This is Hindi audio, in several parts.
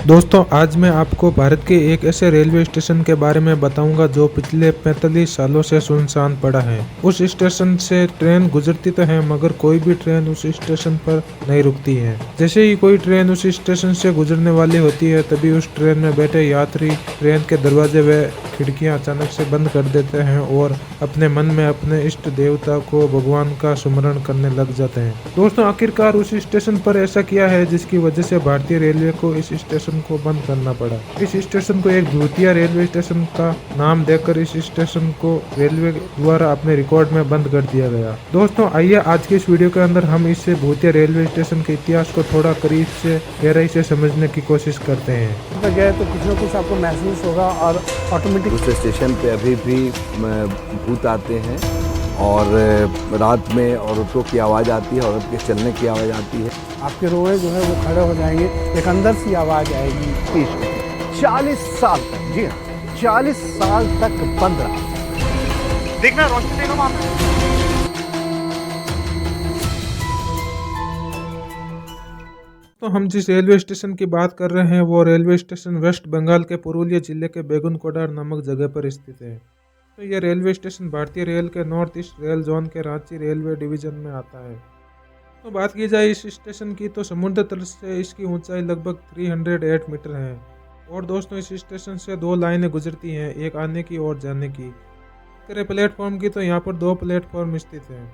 दोस्तों आज मैं आपको भारत के एक ऐसे रेलवे स्टेशन के बारे में बताऊंगा जो पिछले 45 सालों से सुनसान पड़ा है। उस स्टेशन से ट्रेन गुजरती तो है मगर कोई भी ट्रेन उस स्टेशन पर नहीं रुकती है। जैसे ही कोई ट्रेन उस स्टेशन से गुजरने वाली होती है तभी उस ट्रेन में बैठे यात्री ट्रेन के दरवाजे व खिड़कियां अचानक से बंद कर देते हैं और अपने मन में अपने इष्ट देवता को भगवान का सुमरण करने लग जाते हैं। दोस्तों आखिरकार उस स्टेशन पर ऐसा क्या है जिसकी वजह से भारतीय रेलवे को इस स्टेशन को बंद करना पड़ा। इस स्टेशन को एक भूतिया रेलवे स्टेशन का नाम देकर इस स्टेशन को रेलवे द्वारा अपने रिकॉर्ड में बंद कर दिया गया। दोस्तों आइए आज के इस वीडियो के अंदर हम इस भूतिया रेलवे स्टेशन के इतिहास को थोड़ा करीब से गहराई से समझने की कोशिश करते हैं। गए तो कुछ न कुछ आपको महसूस होगा और ऑटोमेटिक उस स्टेशन पे अभी भी भूत आते हैं और रात में औरतों की आवाज़ आती है, औरत के चलने की आवाज़ आती है। आपके रोए जो है वो खड़े हो जाएंगे, एक अंदर सी आवाज़ आएगी। 40 साल तक, जी हाँ 40 साल तक बंद रहा। देखना रोशनी देखो वहां पे। तो हम जिस रेलवे स्टेशन की बात कर रहे हैं वो रेलवे स्टेशन वेस्ट बंगाल के पुरुलिया जिले के बेगुनकोडार नामक जगह पर स्थित है। तो यह रेलवे स्टेशन भारतीय रेल के नॉर्थ ईस्ट रेल जोन के रांची रेलवे डिवीजन में आता है। तो बात की जाए इस स्टेशन की तो समुद्र तल से इसकी ऊंचाई लगभग 308 मीटर है। और दोस्तों इस स्टेशन से 2 लाइनें गुजरती हैं, एक आने की और जाने की। करें प्लेटफॉर्म की तो यहाँ पर 2 प्लेटफॉर्म स्थित हैं।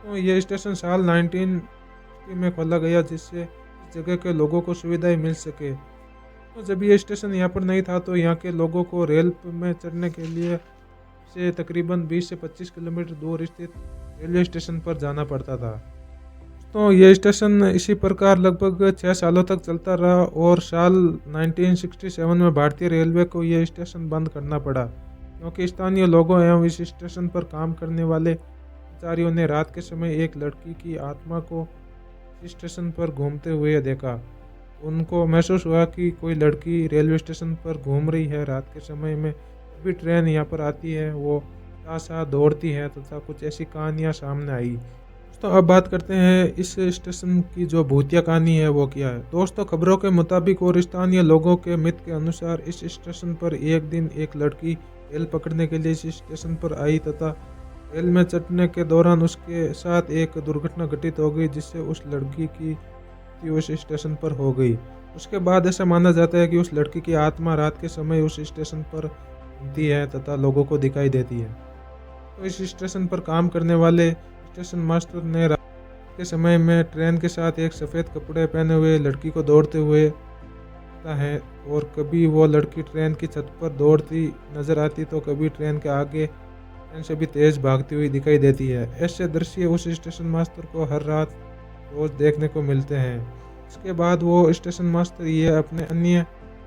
तो ये स्टेशन साल 1960 में खोला गया जिससे इस जगह के लोगों को सुविधाएं मिल सके। तो जब ये स्टेशन यहाँ पर नहीं था तो यहाँ के लोगों को रेल में चढ़ने के लिए से तकरीबन 20 से 25 किलोमीटर दूर स्थित रेलवे स्टेशन पर जाना पड़ता था। तो ये स्टेशन इसी प्रकार लगभग 6 सालों तक चलता रहा और साल 1967 में भारतीय रेलवे को यह स्टेशन बंद करना पड़ा क्योंकि स्थानीय लोगों एवं इस स्टेशन पर काम करने वाले कर्मचारियों ने रात के समय एक लड़की की आत्मा को स्टेशन पर घूमते हुए देखा। उनको महसूस हुआ कि कोई लड़की रेलवे स्टेशन पर घूम रही है रात के समय में। भी ट्रेन यहाँ पर आती है वो साथ साथ दौड़ती है तथा कुछ ऐसी कहानियाँ सामने आई। दोस्तों अब बात करते हैं इस स्टेशन की जो भूतिया कहानी है वो क्या है। दोस्तों खबरों के मुताबिक और स्थानीय लोगों के मित के अनुसार इस स्टेशन पर एक दिन एक लड़की रेल पकड़ने के लिए इस स्टेशन पर आई तथा रेल में चढ़ने के दौरान उसके साथ एक दुर्घटना घटित हो गई जिससे उस लड़की की उस स्टेशन पर हो गई। उसके बाद ऐसा माना जाता है कि उस लड़की की आत्मा रात के समय उस स्टेशन पर घूमती है तथा लोगों को दिखाई देती है। तो इस स्टेशन पर काम करने वाले स्टेशन मास्टर ने रात के समय में ट्रेन के साथ एक सफ़ेद कपड़े पहने हुए लड़की को दौड़ते हुए देखता है और कभी वो लड़की ट्रेन की छत पर दौड़ती नजर आती तो कभी ट्रेन के आगे ट्रेन से भी तेज भागती हुई दिखाई देती है। ऐसे दृश्य उस स्टेशन मास्टर को हर रात रोज देखने को मिलते हैं। इसके बाद वो स्टेशन मास्टर ये अपने अन्य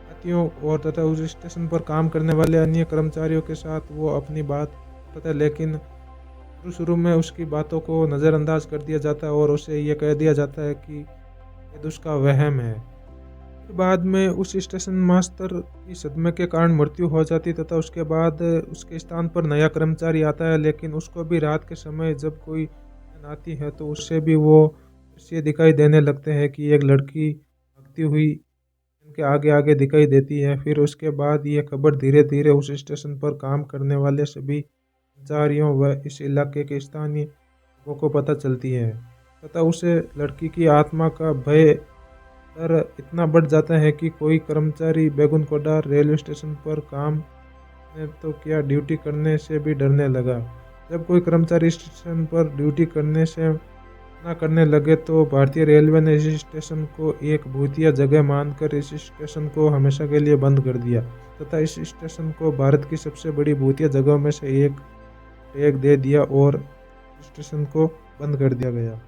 साथियों और तथा उस स्टेशन पर काम करने वाले अन्य कर्मचारियों के साथ वो अपनी बात करता है, लेकिन शुरू में उसकी बातों को नज़रअंदाज कर दिया जाता है और उसे ये कह दिया जाता है कि ये उसका वहम है। बाद में उस स्टेशन मास्टर की सदमे के कारण मृत्यु हो जाती तथा उसके बाद उसके स्थान पर नया कर्मचारी आता है, लेकिन उसको भी रात के समय जब कोई आती है तो उससे भी वो दृश्य दिखाई देने लगते हैं कि एक लड़की भागती हुई उनके आगे आगे दिखाई देती है। फिर उसके बाद ये खबर धीरे धीरे उस स्टेशन पर काम करने वाले सभी कर्मचारियों व इस इलाके के स्थानीय लोगों को पता चलती है तथा उसे लड़की की आत्मा का भय डर इतना बढ़ जाता है कि कोई कर्मचारी बेगुनकोडार रेलवे स्टेशन पर काम ने तो क्या ड्यूटी करने से भी डरने लगा। जब कोई कर्मचारी स्टेशन पर ड्यूटी करने से ना करने लगे तो भारतीय रेलवे ने इस स्टेशन को एक भूतिया जगह मानकर इस स्टेशन को हमेशा के लिए बंद कर दिया तथा इस स्टेशन को भारत की सबसे बड़ी भूतिया जगहों में से एक टैग दे दिया और स्टेशन को बंद कर दिया गया।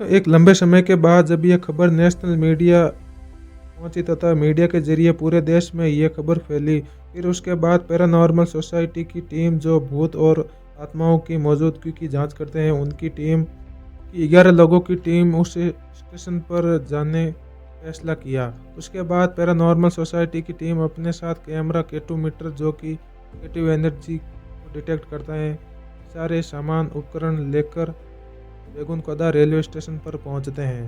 तो एक लंबे समय के बाद जब यह खबर नेशनल मीडिया पहुंची तथा मीडिया के जरिए पूरे देश में यह खबर फैली, फिर उसके बाद पैरानॉर्मल सोसाइटी की टीम जो भूत और आत्माओं की मौजूदगी की जांच करते हैं उनकी टीम की 11 लोगों की टीम उस स्टेशन पर जाने फैसला किया। उसके बाद पैरानॉर्मल सोसाइटी की टीम अपने साथ कैमरा K2 मीटर जो कि नेगेटिव एनर्जी को डिटेक्ट करता है सारे सामान उपकरण लेकर बेगुनकोडार रेलवे स्टेशन पर पहुंचते हैं।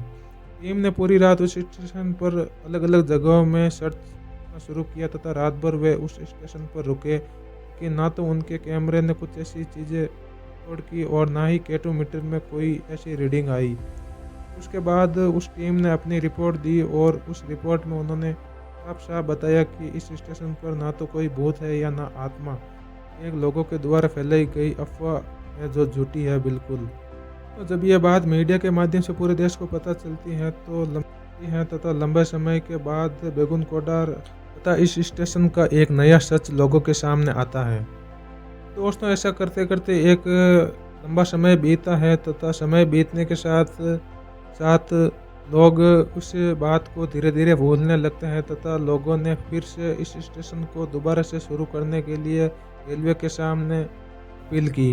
टीम ने पूरी रात उस स्टेशन पर अलग अलग जगहों में सर्च करना शुरू किया तथा रात भर वे उस स्टेशन पर रुके कि ना तो उनके कैमरे ने कुछ ऐसी चीज़ें रिकॉर्ड की और ना ही K2 मीटर में कोई ऐसी रीडिंग आई। उसके बाद उस टीम ने अपनी रिपोर्ट दी और उस रिपोर्ट में उन्होंने साफ साफ बताया कि इस स्टेशन पर ना तो कोई भूत है या ना आत्मा, एक लोगों के द्वारा फैलाई गई अफवाह है जो झूठी है बिल्कुल। तो जब यह बात मीडिया के माध्यम से पूरे देश को पता चलती है तथा लंबे समय के बाद बेगुन कोडार तथा इस स्टेशन का एक नया सच लोगों के सामने आता है। दोस्तों, ऐसा करते करते एक लंबा समय बीता है तथा समय बीतने के साथ साथ लोग उस बात को धीरे धीरे भूलने लगते हैं तथा लोगों ने फिर से इस स्टेशन को दोबारा से शुरू करने के लिए रेलवे के सामने अपील की।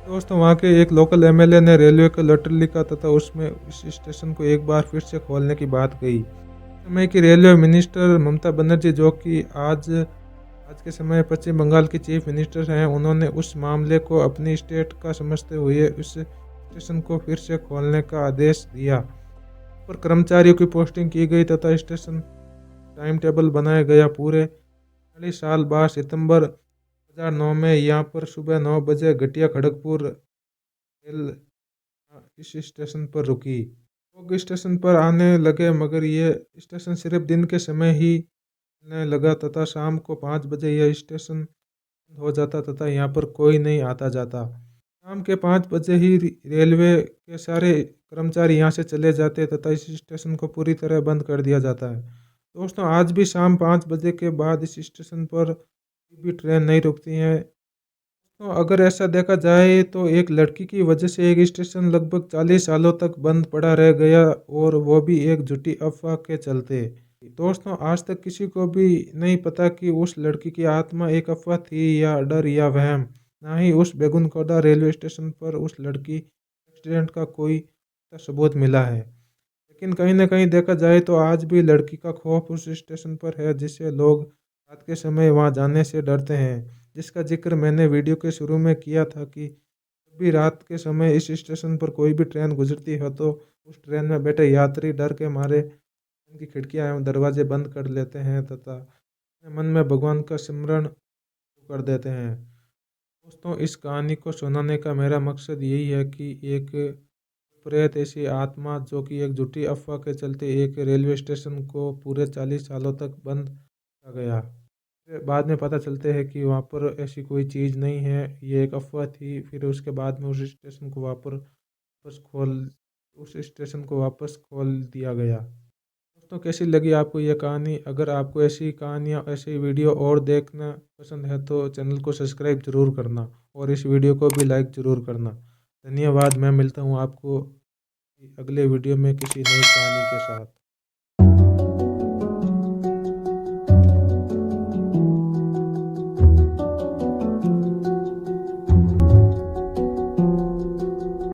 दोस्तों, वहाँ के एक लोकल एमएलए ने रेलवे को लेटर लिखा तथा उसमें इस स्टेशन को एक बार फिर से खोलने की बात कही। समय की रेलवे मिनिस्टर ममता बनर्जी, जो कि आज के समय पश्चिम बंगाल की चीफ मिनिस्टर हैं, उन्होंने उस मामले को अपनी स्टेट का समझते हुए उस स्टेशन को फिर से खोलने का आदेश दिया। पर कर्मचारियों की पोस्टिंग की गई तथा स्टेशन टाइम टेबल बनाया गया। पूरे 40 साल बाद सितंबर 2009 में यहाँ पर सुबह 9 बजे घटिया खड़गपुर रेल इस स्टेशन पर रुकी। लोग स्टेशन पर आने लगे मगर ये स्टेशन सिर्फ दिन के समय ही चलने लगा तथा शाम को 5 बजे यह स्टेशन हो जाता तथा यहाँ पर कोई नहीं आता जाता। शाम के 5 बजे ही रेलवे के सारे कर्मचारी यहाँ से चले जाते तथा इस स्टेशन को पूरी तरह बंद कर दिया जाता है। दोस्तों, आज भी शाम 5 बजे के बाद इस स्टेशन पर भी ट्रेन नहीं रुकती हैं। तो अगर ऐसा देखा जाए तो एक लड़की की वजह से एक स्टेशन लगभग 40 सालों तक बंद पड़ा रह गया और वो भी एक झूठी अफवाह के चलते। दोस्तों, आज तक किसी को भी नहीं पता कि उस लड़की की आत्मा एक अफवाह थी या डर या वहम। ना ही उस बेगुनकोटा रेलवे स्टेशन पर उस लड़की एक्सीडेंट का कोई सबूत मिला है। लेकिन कहीं ना कहीं देखा जाए तो आज भी लड़की का खौफ उस स्टेशन पर है, जिससे लोग रात के समय वहां जाने से डरते हैं। जिसका जिक्र मैंने वीडियो के शुरू में किया था कि जब भी रात के समय इस स्टेशन पर कोई भी ट्रेन गुजरती है तो उस ट्रेन में बैठे यात्री डर के मारे उनकी खिड़कियां एवं दरवाजे बंद कर लेते हैं तथा अपने मन में भगवान का सिमरन कर देते हैं। दोस्तों, इस कहानी को सुनाने का मेरा मकसद यही है कि एक प्रेत, ऐसी आत्मा जो कि एक झूठी अफवाह के चलते एक रेलवे स्टेशन को पूरे 40 सालों तक बंद किया गया। फिर बाद में पता चलते हैं कि वहाँ पर ऐसी कोई चीज़ नहीं है, ये एक अफवाह थी। फिर उसके बाद में उस स्टेशन को वापस खोल दिया गया। दोस्तों, कैसी लगी आपको ये कहानी? अगर आपको ऐसी कहानियाँ, ऐसी वीडियो और देखना पसंद है तो चैनल को सब्सक्राइब जरूर करना और इस वीडियो को भी लाइक ज़रूर करना। धन्यवाद। मैं मिलता हूँ आपको अगले वीडियो में किसी नई कहानी के साथ।